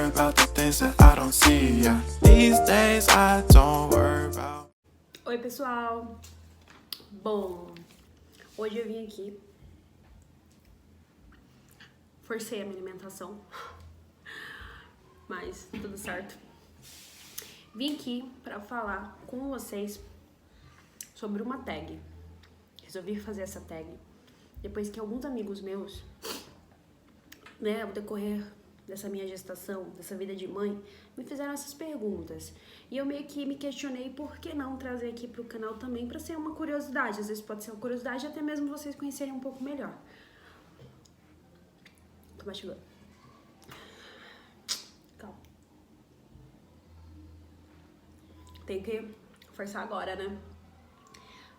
worry about the things that I don't see, yeah. These days I don't worry about. Oi, pessoal. Bom, hoje eu vim aqui, forcei a minha alimentação, mas tudo certo. Vim aqui pra falar com vocês sobre uma tag. Resolvi fazer essa tag depois que alguns amigos meus, né, ao decorrer dessa minha gestação, dessa vida de mãe, me fizeram essas perguntas. E eu meio que me questionei por que não trazer aqui pro canal também pra ser uma curiosidade. Às vezes pode ser uma curiosidade até mesmo vocês conhecerem um pouco melhor. Tô mastigando. Calma. Tem que forçar agora, né?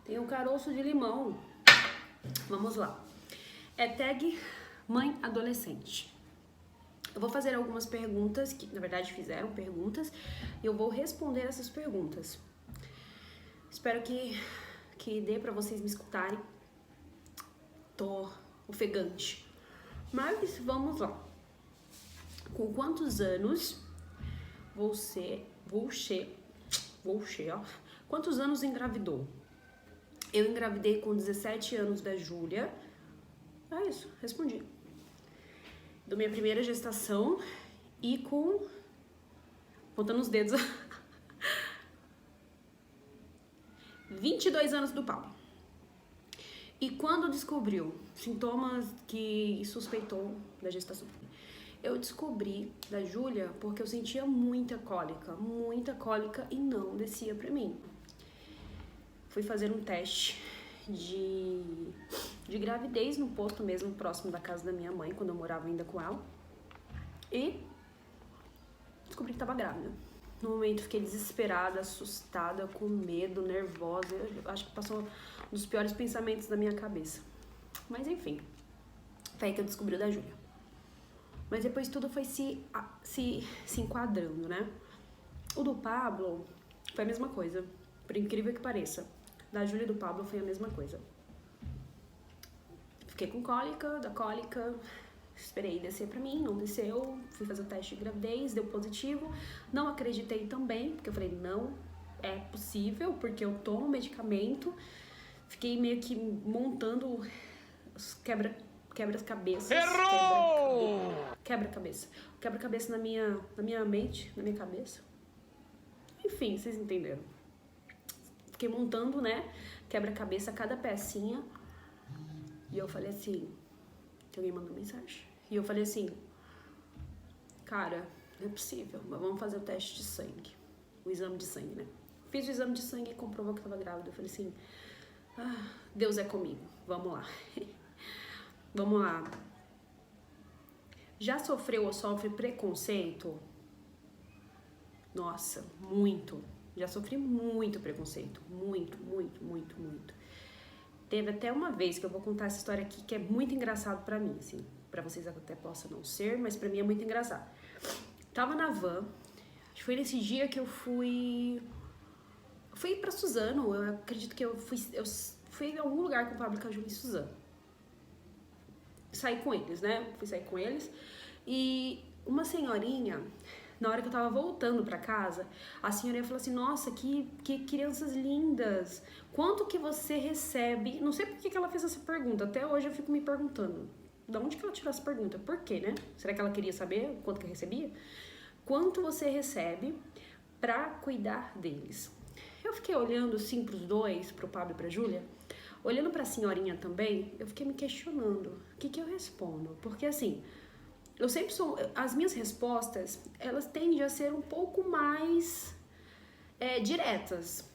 Tem um caroço de limão. Vamos lá. É tag mãe adolescente. Eu vou fazer algumas perguntas, que na verdade fizeram perguntas, e eu vou responder essas perguntas. Espero que dê pra vocês me escutarem. Tô ofegante. Mas vamos lá. Com quantos anos ó. Quantos anos engravidou? Eu engravidei com 17 anos da Júlia. É isso, respondi. Da minha primeira gestação e com... contando os dedos... 22 anos do Paulo. E quando descobriu sintomas que suspeitou da gestação? Eu descobri da Júlia porque eu sentia muita cólica e não descia pra mim. Fui fazer um teste de gravidez no posto mesmo, próximo da casa da minha mãe, quando eu morava ainda com ela. E descobri que tava grávida. No momento fiquei desesperada, assustada, com medo, nervosa. Eu acho que passou um dos piores pensamentos da minha cabeça. Mas enfim, foi aí que eu descobri o da Júlia. Mas depois tudo foi se enquadrando, né? O do Pablo foi a mesma coisa, por incrível que pareça. Da Júlia e do Pablo foi a mesma coisa. Fiquei com cólica, da cólica, esperei descer pra mim, não desceu. Fui fazer o teste de gravidez, deu positivo. Não acreditei também, porque eu falei, não é possível, porque eu tomo medicamento. Fiquei meio que montando os quebra-cabeças. Errou! Quebra-cabeça na minha mente, na minha cabeça. Enfim, vocês entenderam. Fiquei montando, né, quebra-cabeça, cada pecinha. E eu falei assim, que alguém mandou mensagem. E eu falei assim, cara, não é possível, mas vamos fazer o teste de sangue. O exame de sangue, né? Fiz o exame de sangue e comprovou que eu tava grávida. Eu falei assim, Deus é comigo, vamos lá. Vamos lá. Já sofreu ou sofre preconceito? Nossa, muito. Já sofri muito preconceito. Muito. Teve até uma vez que eu vou contar essa história aqui que é muito engraçado pra mim, assim. Pra vocês até possa não ser, mas pra mim é muito engraçado. Tava na van. Acho que foi nesse dia que eu fui pra Suzano. Eu acredito que eu fui em algum lugar com o Pablo, Caju e Suzano. Saí com eles, né? Fui sair com eles. E uma senhorinha... Na hora que eu tava voltando pra casa, a senhorinha falou assim, nossa, que crianças lindas, quanto que você recebe? Não sei por que ela fez essa pergunta, até hoje eu fico me perguntando, de onde que ela tirou essa pergunta? Por quê, né? Será que ela queria saber quanto que eu recebia? Quanto você recebe pra cuidar deles? Eu fiquei olhando assim pros dois, pro Pablo e pra Júlia, olhando pra senhorinha também, eu fiquei me questionando, o que eu respondo? Porque assim... Eu sempre sou... As minhas respostas, elas tendem a ser um pouco mais diretas.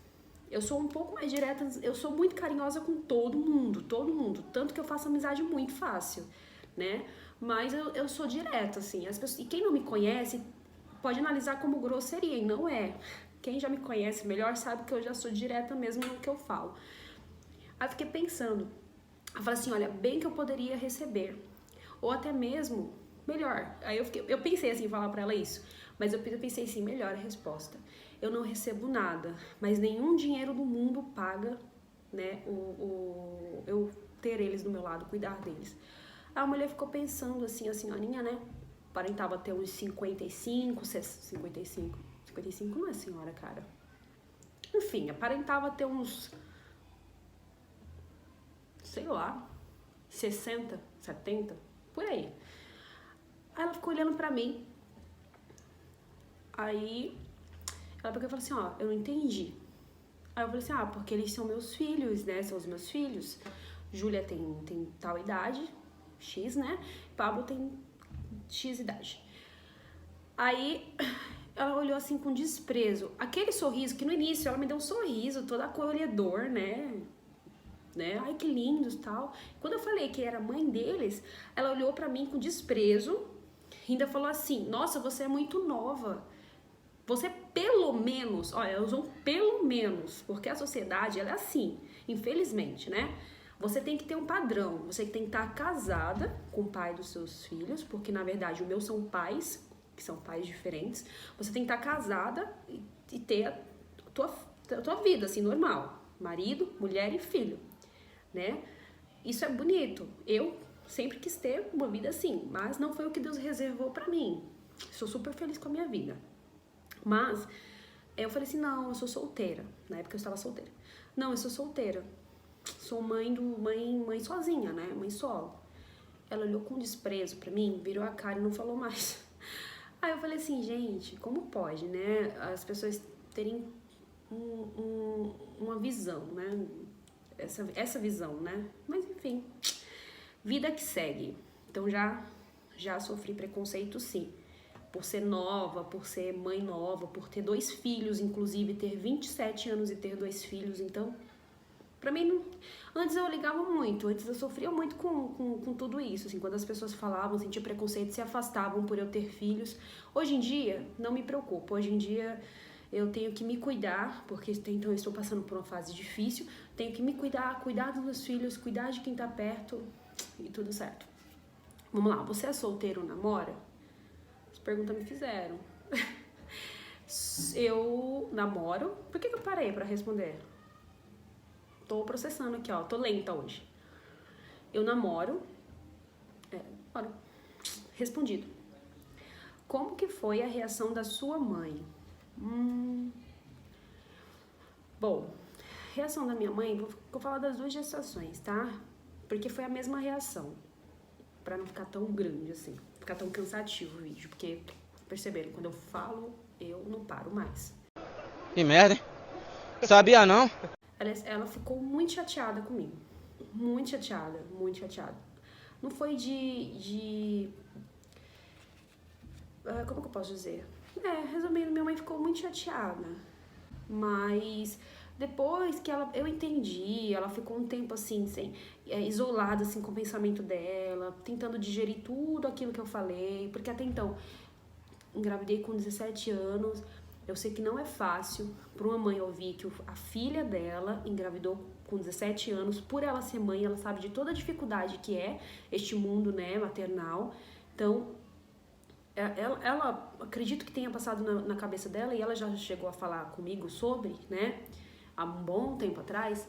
Eu sou um pouco mais direta, eu sou muito carinhosa com todo mundo. Tanto que eu faço amizade muito fácil, né? Mas eu sou direta, assim. As pessoas, e quem não me conhece pode analisar como grosseria, e não é. Quem já me conhece melhor sabe que eu já sou direta mesmo no que eu falo. Aí eu fiquei pensando. Eu falei assim, olha, bem que eu poderia receber. Ou até mesmo... melhor. Aí eu pensei assim, falar pra ela isso. Mas eu pensei assim, melhor a resposta. Eu não recebo nada, mas nenhum dinheiro do mundo paga, né, eu ter eles do meu lado, cuidar deles. Aí a mulher ficou pensando assim, a senhorinha, né? aparentava ter uns 55, 55. 55 não é senhora, cara. Enfim, aparentava ter uns, sei lá, 60, 70, por aí. Aí ela ficou olhando pra mim. Aí ela pegou e falou assim, ó, eu não entendi. Aí eu falei assim, porque eles são meus filhos, né? São os meus filhos. Júlia tem tal idade, X, né? Pablo tem X idade. Aí ela olhou assim com desprezo. Aquele sorriso que no início ela me deu um sorriso todo acolhedor, né? Ai, que lindos e tal. Quando eu falei que era mãe deles, ela olhou pra mim com desprezo e ainda falou assim, nossa, você é muito nova. Você pelo menos, olha, elas usam pelo menos, porque a sociedade ela é assim, infelizmente, né? Você tem que ter um padrão, você tem que estar casada com o pai dos seus filhos, porque na verdade os meus são pais, que são pais diferentes. Você tem que estar casada e ter a tua vida, assim, normal. Marido, mulher e filho, né? Isso é bonito. Eu sempre quis ter uma vida assim, mas não foi o que Deus reservou pra mim. Sou super feliz com a minha vida. Mas eu falei assim, não, eu sou solteira. Na época eu estava solteira. Não, eu sou solteira. Sou mãe sozinha, né? Mãe solo. Ela olhou com desprezo pra mim, virou a cara e não falou mais. Aí eu falei assim, gente, como pode, né? As pessoas terem uma visão, né? Essa visão, né? Mas enfim, vida que segue. Então já sofri preconceito, sim. Por ser nova, por ser mãe nova, por ter 2 filhos, inclusive ter 27 anos e ter 2 filhos. Então, pra mim, não... antes eu ligava muito, antes eu sofria muito com tudo isso. Assim, quando as pessoas falavam, sentia preconceito, se afastavam por eu ter filhos. Hoje em dia, não me preocupo. Hoje em dia, eu tenho que me cuidar, porque então eu estou passando por uma fase difícil. Tenho que me cuidar dos meus filhos, cuidar de quem tá perto e tudo certo. Vamos lá, você é solteiro ou namora? Pergunta me fizeram. Eu namoro. Por que eu parei pra responder? Tô processando aqui, ó. Tô lenta hoje. Eu namoro. Olha. Respondido. Como que foi a reação da sua mãe? Bom, reação da minha mãe, vou falar das 2 gestações, tá? Porque foi a mesma reação. Pra não ficar tão grande assim. Ficar tão cansativo o vídeo, porque perceberam, quando eu falo, eu não paro mais. Que merda, hein? Sabia não? Ela ficou muito chateada comigo. Muito chateada, muito chateada. Não foi como que eu posso dizer? Resumindo, minha mãe ficou muito chateada. Mas depois que eu entendi, ela ficou um tempo assim, isolada assim, com o pensamento dela, tentando digerir tudo aquilo que eu falei, porque até então, engravidei com 17 anos, eu sei que não é fácil para uma mãe ouvir que a filha dela engravidou com 17 anos, por ela ser mãe, ela sabe de toda a dificuldade que é este mundo, né, maternal. Então, ela acredito que tenha passado na cabeça dela, e ela já chegou a falar comigo sobre, né, há um bom tempo atrás,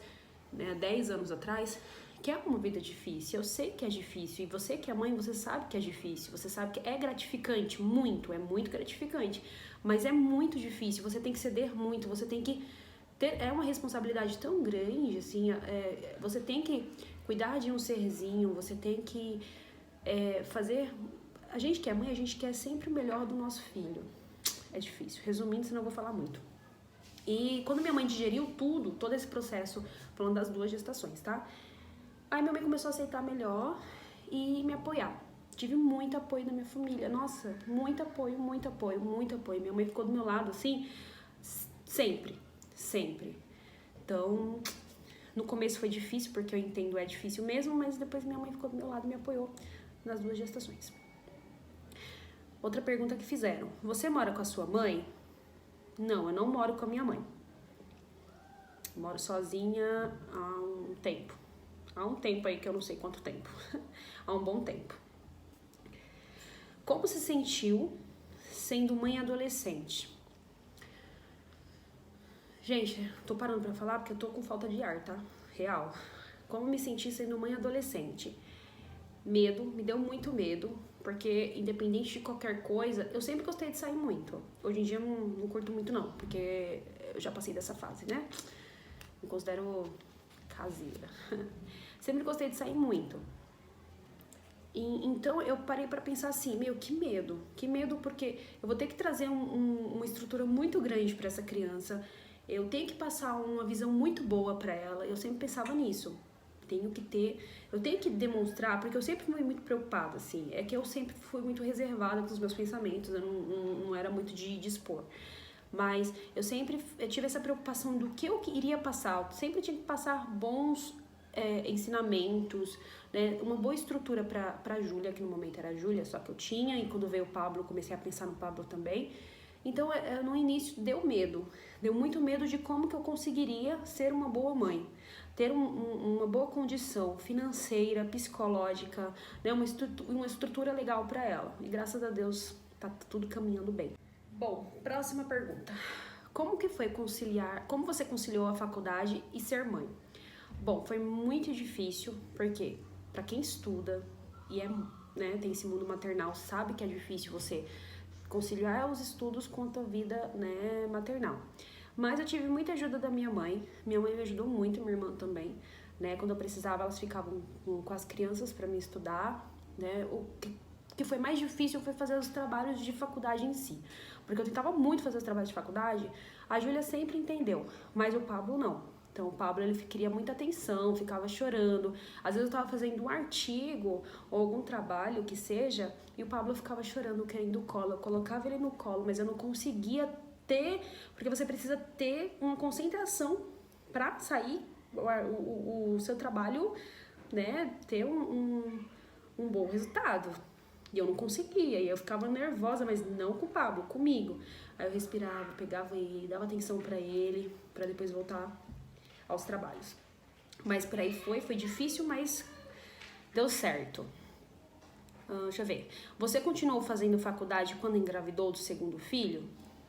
né, 10 anos atrás, que é uma vida difícil. Eu sei que é difícil, e você que é mãe, você sabe que é difícil, você sabe que é gratificante, é muito gratificante, mas é muito difícil, você tem que ceder muito, você tem que ter, uma responsabilidade tão grande, assim, você tem que cuidar de um serzinho, você tem que fazer... A gente que é mãe, a gente quer sempre o melhor do nosso filho. É difícil. Resumindo, senão eu vou falar muito. E quando minha mãe digeriu tudo, todo esse processo, falando das 2 gestações, tá? Aí minha mãe começou a aceitar melhor e me apoiar. Tive muito apoio da minha família. Nossa, muito apoio, muito apoio, muito apoio. Minha mãe ficou do meu lado, assim, sempre, sempre. Então, no começo foi difícil, porque eu entendo, é difícil mesmo, mas depois minha mãe ficou do meu lado e me apoiou nas 2 gestações. Outra pergunta que fizeram. Você mora com a sua mãe? Não, eu não moro com a minha mãe. Eu moro sozinha há um tempo. Há um tempo aí que eu não sei quanto tempo. Há um bom tempo. Como se sentiu sendo mãe adolescente? Gente, tô parando pra falar porque eu tô com falta de ar, tá? Real. Como me senti sendo mãe adolescente? Medo, me deu muito medo. porque independente de qualquer coisa, eu sempre gostei de sair muito. Hoje em dia eu não curto muito não, porque eu já passei dessa fase, né? Me considero caseira. Sempre gostei de sair muito. Então eu parei pra pensar assim, que medo porque eu vou ter que trazer uma estrutura muito grande pra essa criança, eu tenho que passar uma visão muito boa pra ela, eu sempre pensava nisso. Eu tenho que demonstrar, porque eu sempre fui muito preocupada, assim, é que eu sempre fui muito reservada com os meus pensamentos, eu não era muito de expor, mas eu tive essa preocupação do que eu iria passar, eu sempre tinha que passar bons ensinamentos, né, uma boa estrutura pra Júlia, que no momento era a Júlia, só que eu tinha, e quando veio o Pablo, eu comecei a pensar no Pablo também. Então, no início, deu muito medo de como que eu conseguiria ser uma boa mãe, ter uma boa condição financeira, psicológica, né, uma estrutura legal para ela. E graças a Deus tá tudo caminhando bem. Bom, próxima pergunta. Como você conciliou a faculdade e ser mãe? Bom, foi muito difícil, porque para quem estuda e tem esse mundo maternal, sabe que é difícil você conciliar os estudos com a tua vida, né, maternal. Mas eu tive muita ajuda da minha mãe me ajudou muito, minha irmã também, né, quando eu precisava elas ficavam com as crianças para me estudar, né, o que foi mais difícil foi fazer os trabalhos de faculdade em si, porque eu tentava muito fazer os trabalhos de faculdade, a Júlia sempre entendeu, mas o Pablo não. Então, o Pablo, ele queria muita atenção, ficava chorando. Às vezes eu tava fazendo um artigo ou algum trabalho que seja, e o Pablo ficava chorando, querendo colo. Eu colocava ele no colo, mas eu não conseguia ter, porque você precisa ter uma concentração pra sair o seu trabalho, né, ter um bom resultado. E eu não conseguia, e eu ficava nervosa, mas não com o Pablo, comigo. Aí eu respirava, pegava ele, dava atenção pra ele, pra depois voltar aos trabalhos. Mas por aí foi difícil, mas deu certo. Deixa eu ver. Você continuou fazendo faculdade quando engravidou do segundo filho?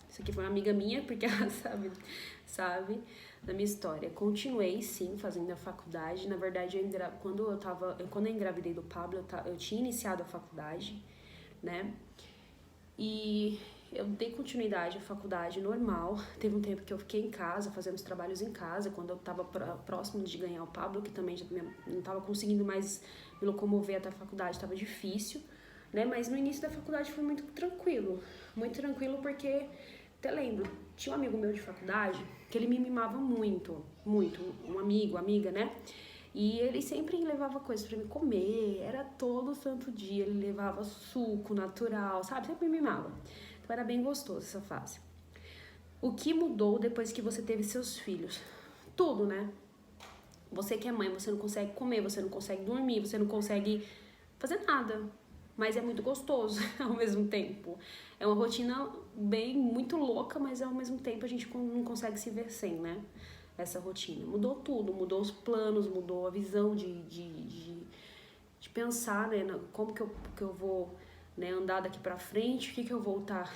Isso aqui foi uma amiga minha, porque ela sabe da minha história. Continuei, sim, fazendo a faculdade. Na verdade, quando eu engravidei do Pablo, eu tinha iniciado a faculdade, né? E eu dei continuidade à faculdade normal. Teve um tempo que eu fiquei em casa, fazendo os trabalhos em casa, quando eu tava próximo de ganhar o Pablo, que também não tava conseguindo mais me locomover até a faculdade, tava difícil, né? Mas no início da faculdade foi muito tranquilo porque, até lembro, tinha um amigo meu de faculdade que ele me mimava muito, um amiga, né? E ele sempre levava coisas pra me comer, era todo santo dia, ele levava suco natural, sabe? Sempre me mimava. Então era bem gostoso essa fase. O que mudou depois que você teve seus filhos? Tudo, né? Você que é mãe, você não consegue comer, você não consegue dormir, você não consegue fazer nada. Mas é muito gostoso ao mesmo tempo. É uma rotina muito louca, mas ao mesmo tempo a gente não consegue se ver sem, né? Essa rotina. Mudou tudo, mudou os planos, mudou a visão de pensar, né? Como que eu vou, né, andar daqui pra frente, o que eu vou estar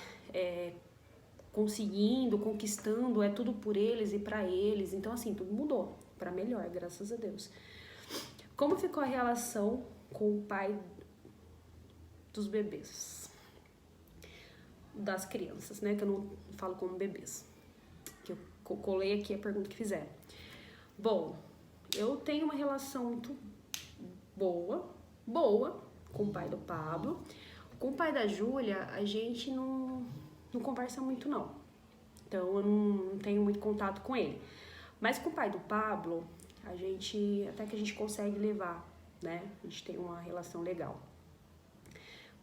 conseguindo, conquistando, é tudo por eles e pra eles. Então, assim, tudo mudou pra melhor, graças a Deus. Como ficou a relação com o pai dos bebês? Das crianças, né? Que eu não falo como bebês. Que eu colei aqui a pergunta que fizeram. Bom, eu tenho uma relação muito boa com o pai do Pablo. Com o pai da Júlia, a gente não conversa muito, não. Então, eu não tenho muito contato com ele. Mas com o pai do Pablo, até que a gente consegue levar, né? A gente tem uma relação legal.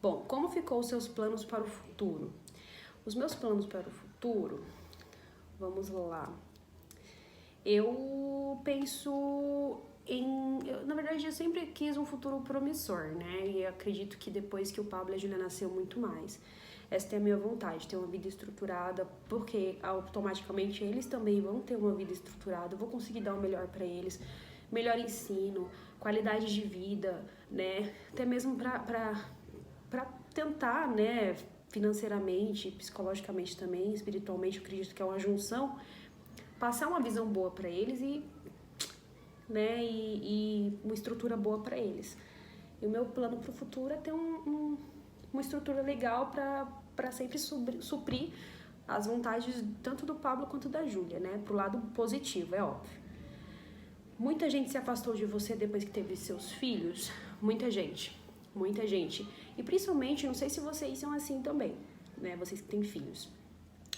Bom, como ficou os seus planos para o futuro? Os meus planos para o futuro, vamos lá. Eu penso na verdade, eu sempre quis um futuro promissor, né? E acredito que depois que o Pablo e a Júlia nasceu, muito mais. Essa é a minha vontade, ter uma vida estruturada, porque automaticamente eles também vão ter uma vida estruturada, eu vou conseguir dar o melhor para eles, melhor ensino, qualidade de vida, né? Até mesmo para tentar, né, financeiramente, psicologicamente também, espiritualmente, eu acredito que é uma junção, passar uma visão boa para eles e uma estrutura boa para eles. E o meu plano para o futuro é ter um uma estrutura legal para sempre suprir as vontades tanto do Pablo quanto da Júlia, né? Pro lado positivo, é óbvio. Muita gente se afastou de você depois que teve seus filhos. Muita gente. E principalmente, não sei se vocês são assim também, né? Vocês que têm filhos.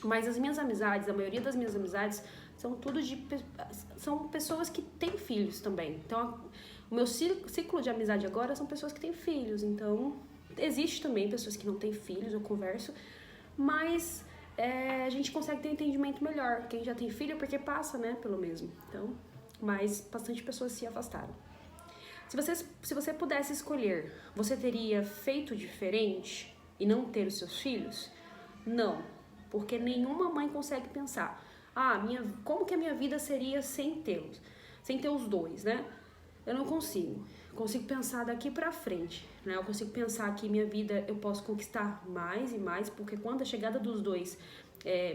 Mas as minhas amizades, a maioria das minhas amizades, são pessoas que têm filhos também. Então, o meu ciclo de amizade agora são pessoas que têm filhos. Então, existe também pessoas que não têm filhos, eu converso, mas a gente consegue ter um entendimento melhor. Quem já tem filho é porque passa, né, pelo mesmo. Então, mas bastante pessoas se afastaram. Se você pudesse escolher, você teria feito diferente e não ter os seus filhos? Não, porque nenhuma mãe consegue pensar, como que a minha vida seria sem ter os dois, né? Eu não consigo pensar daqui pra frente, né? Eu consigo pensar que minha vida eu posso conquistar mais e mais, porque quando a chegada dos dois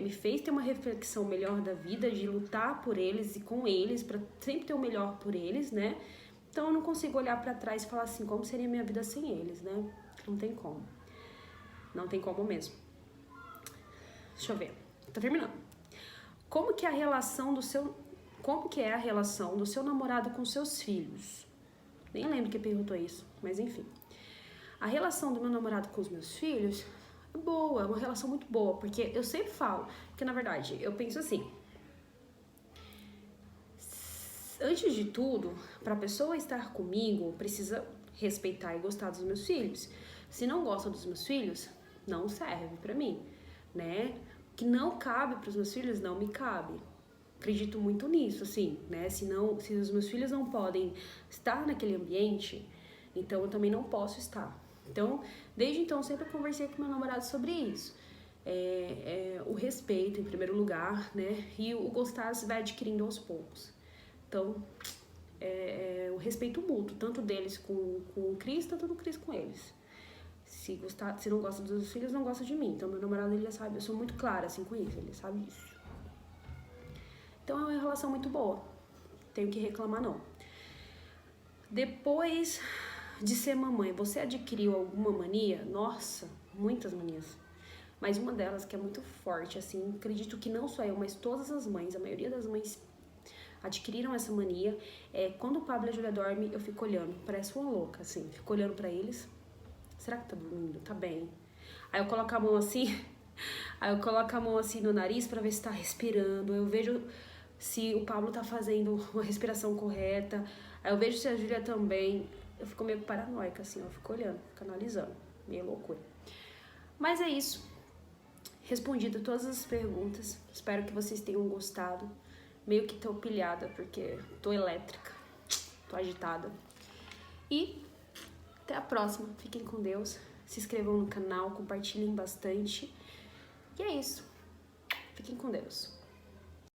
me fez ter uma reflexão melhor da vida, de lutar por eles e com eles, pra sempre ter o melhor por eles, né? Então eu não consigo olhar pra trás e falar assim, como seria minha vida sem eles, né? Não tem como. Não tem como mesmo. Deixa eu ver. Tá terminando. Como que é a relação do seu namorado com seus filhos? Nem lembro quem perguntou isso, mas enfim. A relação do meu namorado com os meus filhos é boa, é uma relação muito boa, porque eu sempre falo que, na verdade, eu penso assim, antes de tudo, pra pessoa estar comigo, precisa respeitar e gostar dos meus filhos. Se não gosta dos meus filhos, não serve pra mim, né? O que não cabe pros meus filhos, não me cabe. Acredito muito nisso, assim, né? Se os meus filhos não podem estar naquele ambiente, então eu também não posso estar. Então, desde então, sempre conversei com meu namorado sobre isso. O respeito, em primeiro lugar, né? E o gostar se vai adquirindo aos poucos. Então, o respeito mútuo, tanto deles com o Cris, tanto do Cris com eles. Se não gosta dos filhos, não gosta de mim. Então, meu namorado, ele já sabe, eu sou muito clara, assim, com isso, ele sabe disso. Então, é uma relação muito boa. Tenho que reclamar, não. Depois de ser mamãe, você adquiriu alguma mania? Nossa, muitas manias. Mas uma delas que é muito forte, assim, acredito que não só eu, mas todas as mães, a maioria das mães adquiriram essa mania. Quando o Pablo e a Júlia dormem, eu fico olhando, parece uma louca, assim, fico olhando pra eles. Será que tá dormindo? Tá bem. Aí eu coloco a mão assim no nariz pra ver se tá respirando. Eu vejo se o Pablo tá fazendo uma respiração correta. Aí eu vejo se a Júlia também. Eu fico meio paranoica, assim, eu fico olhando, fico analisando. Meio loucura. Mas é isso. Respondido todas as perguntas. Espero que vocês tenham gostado. Meio que tô pilhada, porque tô elétrica. Tô agitada. E até a próxima. Fiquem com Deus. Se inscrevam no canal, compartilhem bastante. E é isso. Fiquem com Deus.